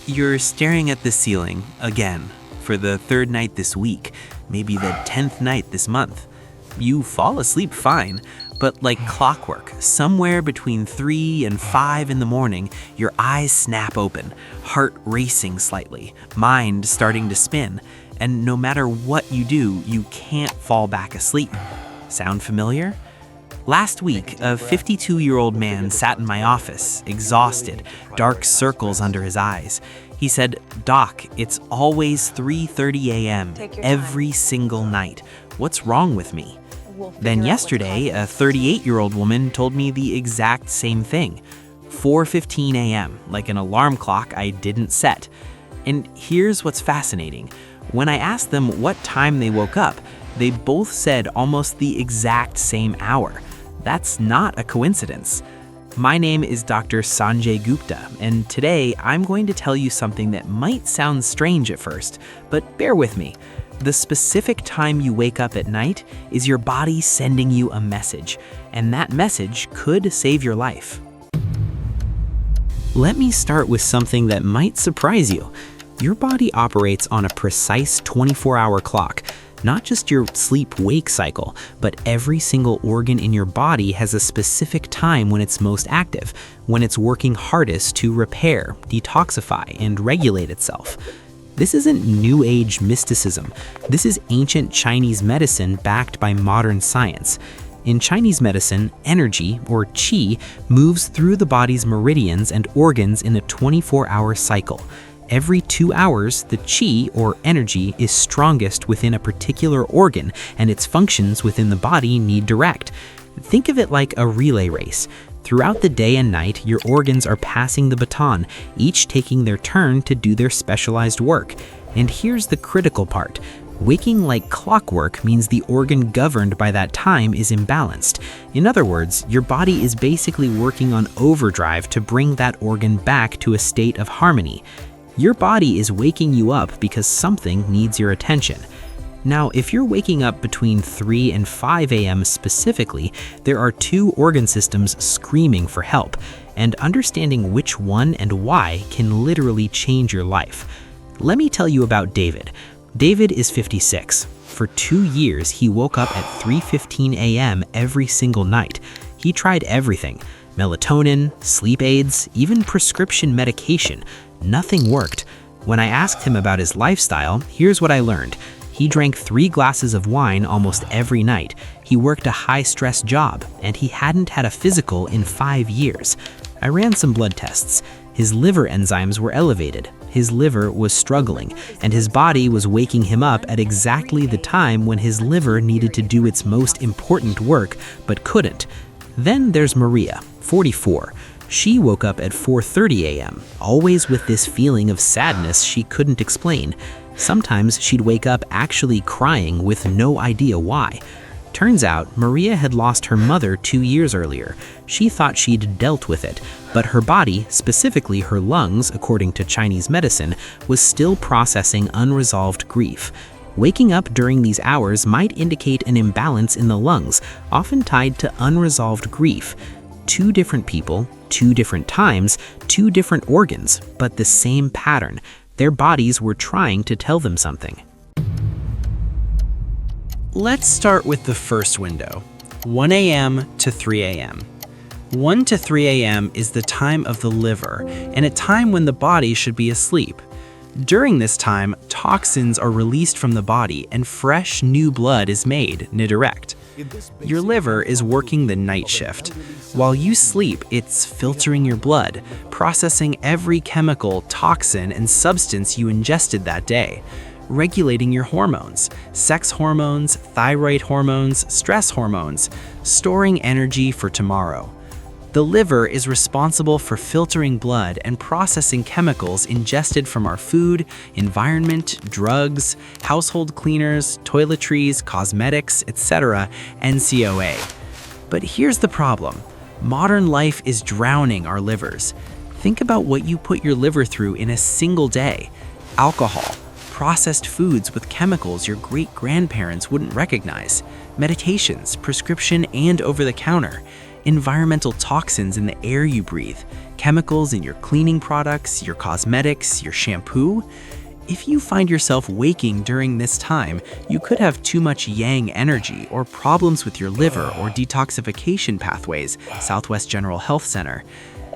You're staring at the ceiling again for the third night this week, maybe the 10th night this month. You fall asleep fine, but like clockwork, somewhere between 3 and 5 in the morning, your eyes snap open, heart racing slightly, mind starting to spin, and no matter what you do, you can't fall back asleep. Sound familiar? Last week, a 52-year-old man sat in my office, exhausted, dark circles under his eyes. He said, "Doc, it's always 3:30 a.m. every single night. What's wrong with me?" Then yesterday, a 38-year-old woman told me the exact same thing. 4:15 a.m., like an alarm clock I didn't set. And here's what's fascinating. When I asked them what time they woke up, they both said almost the exact same hour. That's not a coincidence. My name is Dr. Sanjay Gupta, and today I'm going to tell you something that might sound strange at first, but bear with me. The specific time you wake up at night is your body sending you a message, and that message could save your life. Let me start with something that might surprise you. Your body operates on a precise 24-hour clock. Not just your sleep-wake cycle, but every single organ in your body has a specific time when it's most active, when it's working hardest to repair, detoxify, and regulate itself. This isn't New Age mysticism. This is ancient Chinese medicine backed by modern science. In Chinese medicine, energy, or qi, moves through the body's meridians and organs in a 24-hour cycle. Every 2 hours, the qi, or energy, is strongest within a particular organ, and its functions within the body need direct. Think of it like a relay race. Throughout the day and night, your organs are passing the baton, each taking their turn to do their specialized work. And here's the critical part. Waking like clockwork means the organ governed by that time is imbalanced. In other words, your body is basically working on overdrive to bring that organ back to a state of harmony. Your body is waking you up because something needs your attention. Now, if you're waking up between 3 and 5 a.m. specifically, there are 2 organ systems screaming for help, and understanding which one and why can literally change your life. Let me tell you about David. David is 56. For 2 years, he woke up at 3:15 a.m. every single night. He tried everything: melatonin, sleep aids, even prescription medication. Nothing worked. When I asked him about his lifestyle, here's what I learned. He drank 3 glasses of wine almost every night. He worked a high-stress job, and he hadn't had a physical in 5 years. I ran some blood tests. His liver enzymes were elevated. His liver was struggling, and his body was waking him up at exactly the time when his liver needed to do its most important work, but couldn't. Then there's Maria, 44. She woke up at 4:30 a.m., always with this feeling of sadness she couldn't explain. Sometimes she'd wake up actually crying with no idea why. Turns out, Maria had lost her mother 2 years earlier. She thought she'd dealt with it, but her body, specifically her lungs, according to Chinese medicine, was still processing unresolved grief. Waking up during these hours might indicate an imbalance in the lungs, often tied to unresolved grief. 2 different people, 2 different times, 2 different organs, but the same pattern. Their bodies were trying to tell them something. Let's start with the first window, 1 a.m. to 3 a.m. 1 to 3 a.m. is the time of the liver, and a time when the body should be asleep. During this time, toxins are released from the body and fresh new blood is made, direct. Your liver is working the night shift. While you sleep, it's filtering your blood, processing every chemical, toxin, and substance you ingested that day, regulating your hormones, sex hormones, thyroid hormones, stress hormones, storing energy for tomorrow. The liver is responsible for filtering blood and processing chemicals ingested from our food, environment, drugs, household cleaners, toiletries, cosmetics, etc., NCOA. But here's the problem. Modern life is drowning our livers. Think about what you put your liver through in a single day. Alcohol, processed foods with chemicals your great-grandparents wouldn't recognize, medications, prescription and over-the-counter. environmental toxins in the air you breathe, chemicals in your cleaning products, your cosmetics, your shampoo. If you find yourself waking during this time, you could have too much yang energy or problems with your liver or detoxification pathways, Southwest General Health Center.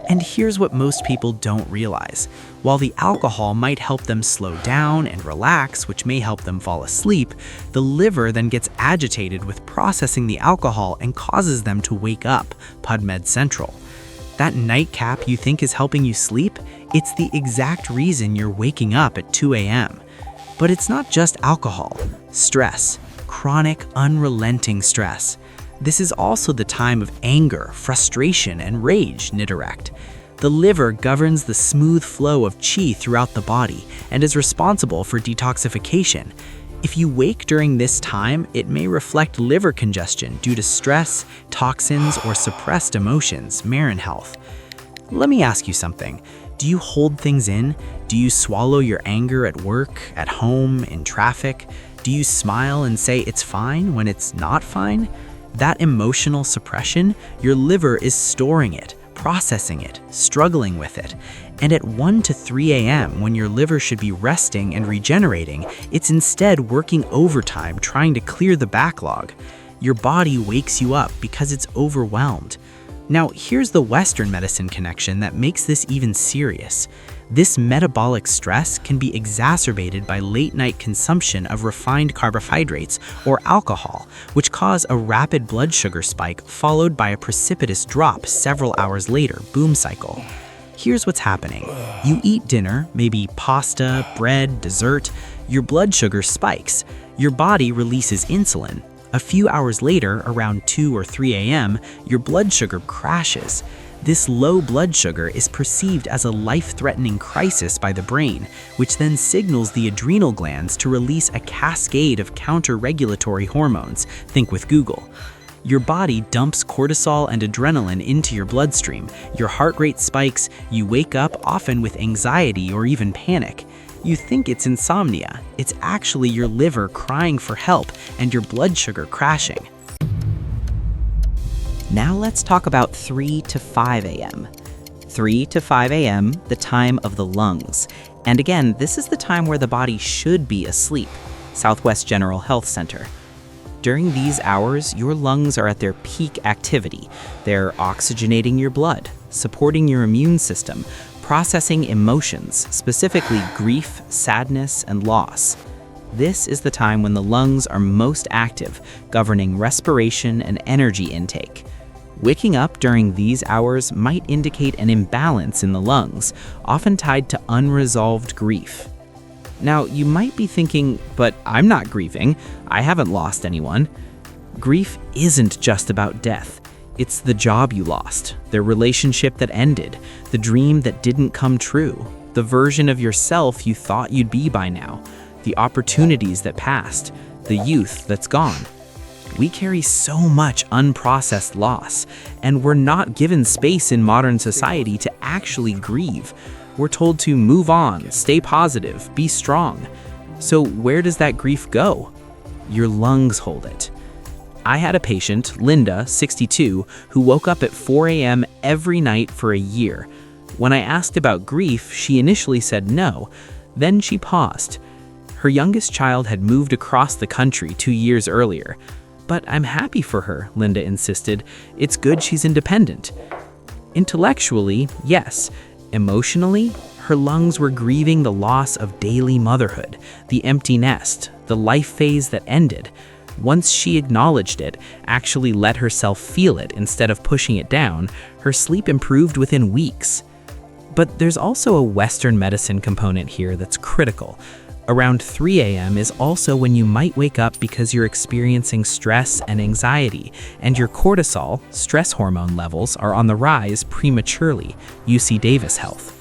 And here's what most people don't realize. While the alcohol might help them slow down and relax, which may help them fall asleep, the liver then gets agitated with processing the alcohol and causes them to wake up, PubMed Central. That nightcap you think is helping you sleep, it's the exact reason you're waking up at 2 a.m. But it's not just alcohol. Stress, chronic, unrelenting stress. This is also the time of anger, frustration, and rage, Nidirect. The liver governs the smooth flow of qi throughout the body and is responsible for detoxification. If you wake during this time, it may reflect liver congestion due to stress, toxins, or suppressed emotions, Marin Health. Let me ask you something. Do you hold things in? Do you swallow your anger at work, at home, in traffic? Do you smile and say it's fine when it's not fine? That emotional suppression, your liver is storing it, processing it, struggling with it. And at 1 to 3 a.m., when your liver should be resting and regenerating, it's instead working overtime trying to clear the backlog. Your body wakes you up because it's overwhelmed. Now, here's the Western medicine connection that makes this even serious. This metabolic stress can be exacerbated by late-night consumption of refined carbohydrates or alcohol, which cause a rapid blood sugar spike followed by a precipitous drop several hours later, boom cycle. Here's what's happening. You eat dinner, maybe pasta, bread, dessert. Your blood sugar spikes. Your body releases insulin. A few hours later, around 2 or 3 a.m., your blood sugar crashes. This low blood sugar is perceived as a life-threatening crisis by the brain, which then signals the adrenal glands to release a cascade of counter-regulatory hormones. Think with Google. Your body dumps cortisol and adrenaline into your bloodstream. Your heart rate spikes. You wake up often with anxiety or even panic. You think it's insomnia. It's actually your liver crying for help and your blood sugar crashing. Now let's talk about 3 to 5 a.m. 3 to 5 a.m., the time of the lungs. And again, this is the time where the body should be asleep, Southwest General Health Center. During these hours, your lungs are at their peak activity. They're oxygenating your blood, supporting your immune system, processing emotions, specifically grief, sadness, and loss. This is the time when the lungs are most active, governing respiration and energy intake. Waking up during these hours might indicate an imbalance in the lungs, often tied to unresolved grief. Now, you might be thinking, but I'm not grieving. I haven't lost anyone. Grief isn't just about death. It's the job you lost, the relationship that ended, the dream that didn't come true, the version of yourself you thought you'd be by now, the opportunities that passed, the youth that's gone. We carry so much unprocessed loss, and we're not given space in modern society to actually grieve. We're told to move on, stay positive, be strong. So where does that grief go? Your lungs hold it. I had a patient, Linda, 62, who woke up at 4 a.m. every night for a year. When I asked about grief, she initially said no. Then she paused. Her youngest child had moved across the country 2 years earlier. But I'm happy for her, Linda insisted. It's good she's independent. Intellectually, yes. Emotionally, her lungs were grieving the loss of daily motherhood, the empty nest, the life phase that ended. Once she acknowledged it, actually let herself feel it instead of pushing it down, her sleep improved within weeks. But there's also a Western medicine component here that's critical. Around 3 a.m. is also when you might wake up because you're experiencing stress and anxiety, and your cortisol, stress hormone levels, are on the rise prematurely, UC Davis Health.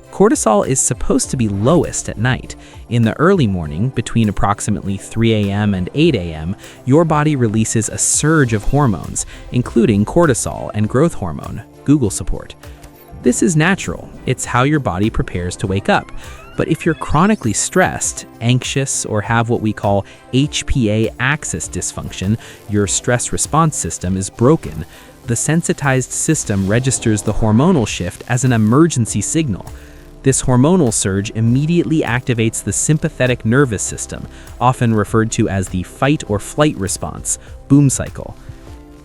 Cortisol is supposed to be lowest at night. In the early morning, between approximately 3 a.m. and 8 a.m., your body releases a surge of hormones, including cortisol and growth hormone, Google support. This is natural. It's how your body prepares to wake up. But if you're chronically stressed, anxious, or have what we call HPA axis dysfunction, your stress response system is broken, The sensitized system registers the hormonal shift as an emergency signal. This hormonal surge immediately activates the sympathetic nervous system, often referred to as the fight or flight response, boom cycle.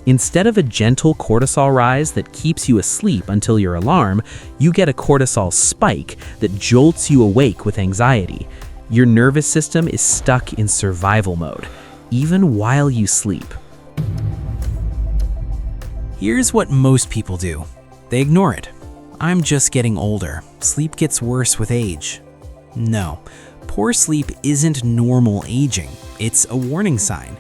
Instead of a gentle cortisol rise that keeps you asleep until your alarm, you get a cortisol spike that jolts you awake with anxiety. Your nervous system is stuck in survival mode, even while you sleep. Here's what most people do. They ignore it. I'm just getting older. Sleep gets worse with age. No, poor sleep isn't normal aging. It's a warning sign.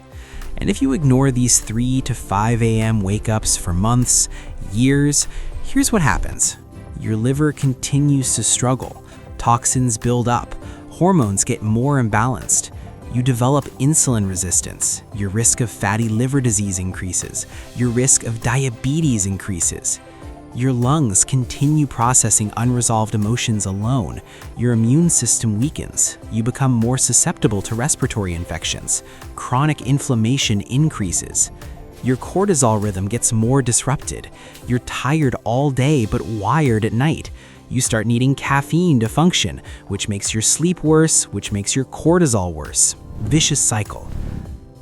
And if you ignore these 3 to 5 a.m. wake-ups for months, years, here's what happens. Your liver continues to struggle. Toxins build up. Hormones get more imbalanced. You develop insulin resistance. Your risk of fatty liver disease increases. Your risk of diabetes increases. Your lungs continue processing unresolved emotions alone. Your immune system weakens. You become more susceptible to respiratory infections. Chronic inflammation increases. Your cortisol rhythm gets more disrupted. You're tired all day but wired at night. You start needing caffeine to function, which makes your sleep worse, which makes your cortisol worse. Vicious cycle.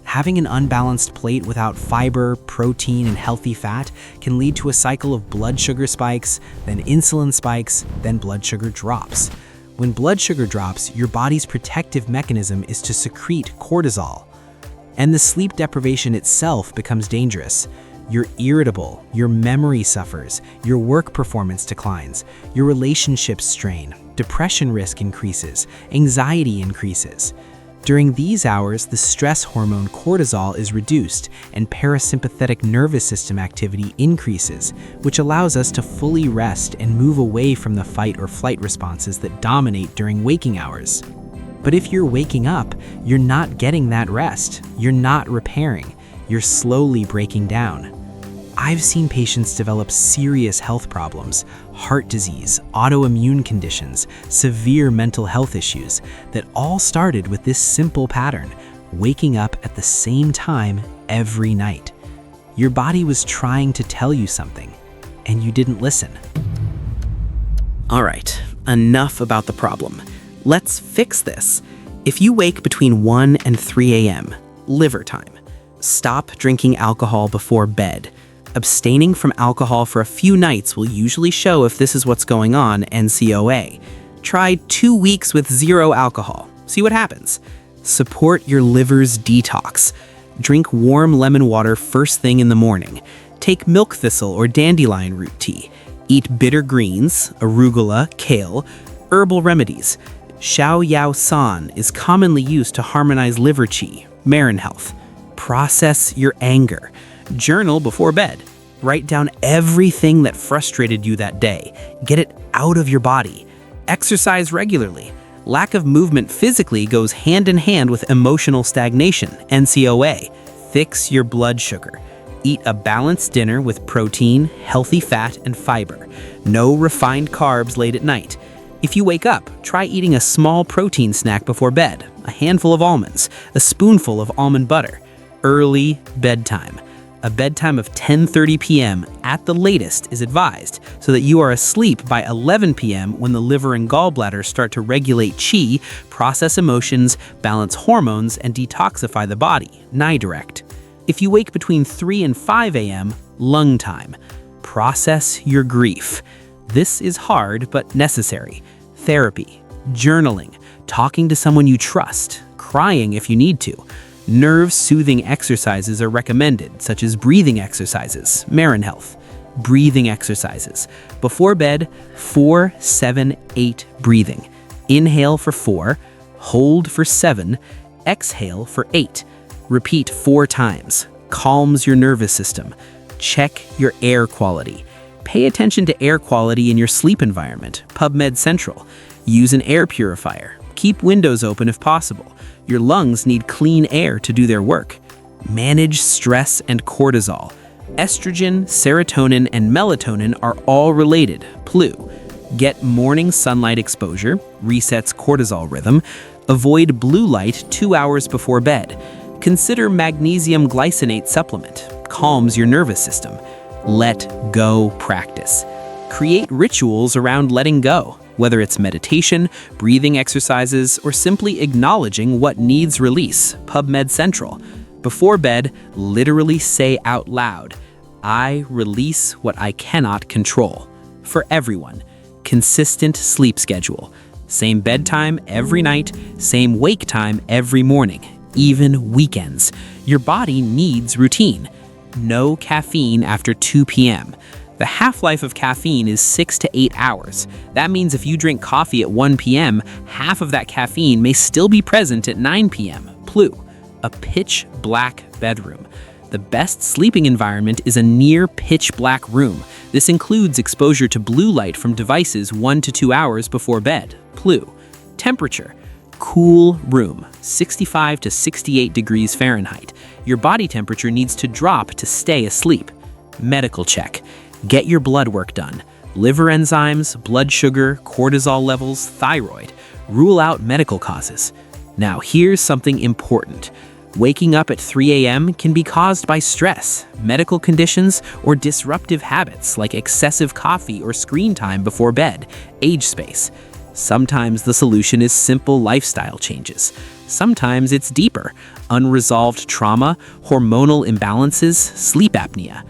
Having an unbalanced plate without fiber, protein, and healthy fat can lead to a cycle of blood sugar spikes, then insulin spikes, then blood sugar drops. When blood sugar drops, your body's protective mechanism is to secrete cortisol. And the sleep deprivation itself becomes dangerous. You're irritable, your memory suffers, your work performance declines, your relationships strain, depression risk increases, anxiety increases. During these hours, the stress hormone cortisol is reduced and parasympathetic nervous system activity increases, which allows us to fully rest and move away from the fight or flight responses that dominate during waking hours. But if you're waking up, you're not getting that rest. You're not repairing. You're slowly breaking down. I've seen patients develop serious health problems, heart disease, autoimmune conditions, severe mental health issues that all started with this simple pattern, waking up at the same time every night. Your body was trying to tell you something, and you didn't listen. All right, enough about the problem. Let's fix this. If you wake between 1 and 3 a.m., liver time. Stop drinking alcohol before bed. Abstaining from alcohol for a few nights will usually show if this is what's going on, NCOA. Try 2 weeks with 0 alcohol. See what happens. Support your liver's detox. Drink warm lemon water first thing in the morning. Take milk thistle or dandelion root tea. Eat bitter greens, arugula, kale, herbal remedies. Xiao Yao San is commonly used to harmonize liver qi, Marin health. Process your anger. Journal before bed. Write down everything that frustrated you that day. Get it out of your body. Exercise regularly. Lack of movement physically goes hand in hand with emotional stagnation, NCOA. Fix your blood sugar. Eat a balanced dinner with protein, healthy fat, and fiber. No refined carbs late at night. If you wake up, try eating a small protein snack before bed, a handful of almonds, a spoonful of almond butter. Early bedtime. A bedtime of 10:30 p.m. at the latest is advised so that you are asleep by 11 p.m. when the liver and gallbladder start to regulate qi, process emotions, balance hormones, and detoxify the body, direct. If you wake between 3 and 5 a.m., lung time. Process your grief. This is hard but necessary. Therapy, journaling, talking to someone you trust, crying if you need to. Nerve-soothing exercises are recommended, such as breathing exercises, Marin health. Breathing exercises. Before bed, 4-7-8 breathing. Inhale for 4, hold for 7, exhale for 8. Repeat 4 times. Calms your nervous system. Check your air quality. Pay attention to air quality in your sleep environment, PubMed Central. Use an air purifier. Keep windows open if possible. Your lungs need clean air to do their work. Manage stress and cortisol. Estrogen, serotonin, and melatonin are all related, PLU. Get morning sunlight exposure, resets cortisol rhythm. Avoid blue light 2 hours before bed. Consider magnesium glycinate supplement, calms your nervous system. let go practice. Create rituals around letting go, whether it's meditation, breathing exercises, or simply acknowledging what needs release. PubMed Central. Before bed, literally say out loud, I release what I cannot control. For everyone, consistent sleep schedule. Same bedtime every night, same wake time every morning, even weekends. Your body needs routine. No caffeine after 2 p.m. The half-life of caffeine is 6 to 8 hours. That means if you drink coffee at 1 p.m., half of that caffeine may still be present at 9 p.m. Plu, a pitch black bedroom. The best sleeping environment is a near pitch black room. This includes exposure to blue light from devices 1 to 2 hours before bed. Plu. Temperature. Cool room, 65 to 68 degrees Fahrenheit. Your body temperature needs to drop to stay asleep. Medical check. Get your blood work done. Liver enzymes, blood sugar, cortisol levels, thyroid. Rule out medical causes. Now here's something important. Waking up at 3 a.m. can be caused by stress, medical conditions, or disruptive habits like excessive coffee or screen time before bed. Age space. Sometimes the solution is simple lifestyle changes. Sometimes it's deeper. Unresolved trauma, hormonal imbalances, sleep apnea.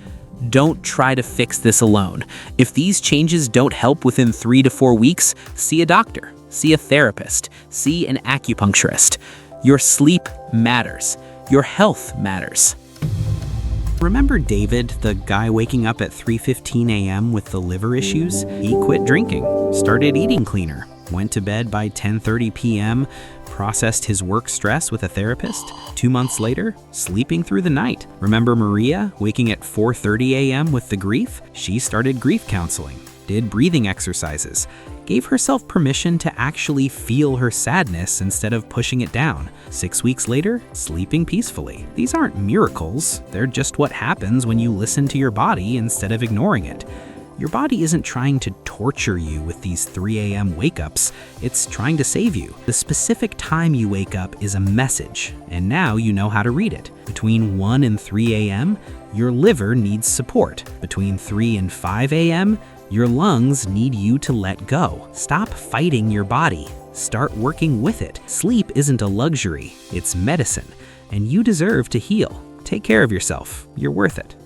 Don't try to fix this alone. If these changes don't help within 3 to 4 weeks, see a doctor, see a therapist, see an acupuncturist. Your sleep matters. Your health matters. Remember David, the guy waking up at 3:15 a.m. with the liver issues? He quit drinking, started eating cleaner, went to bed by 10:30 p.m., processed his work stress with a therapist. 2 months later, sleeping through the night. Remember Maria, waking at 4:30 a.m. with the grief? She started grief counseling, did breathing exercises, gave herself permission to actually feel her sadness instead of pushing it down. 6 weeks later, sleeping peacefully. These aren't miracles, they're just what happens when you listen to your body instead of ignoring it. Your body isn't trying to torture you with these 3 a.m. wake-ups, it's trying to save you. The specific time you wake up is a message, and now you know how to read it. Between 1 and 3 a.m., your liver needs support. Between 3 and 5 a.m., your lungs need you to let go. Stop fighting your body. Start working with it. Sleep isn't a luxury, it's medicine, and you deserve to heal. Take care of yourself. You're worth it.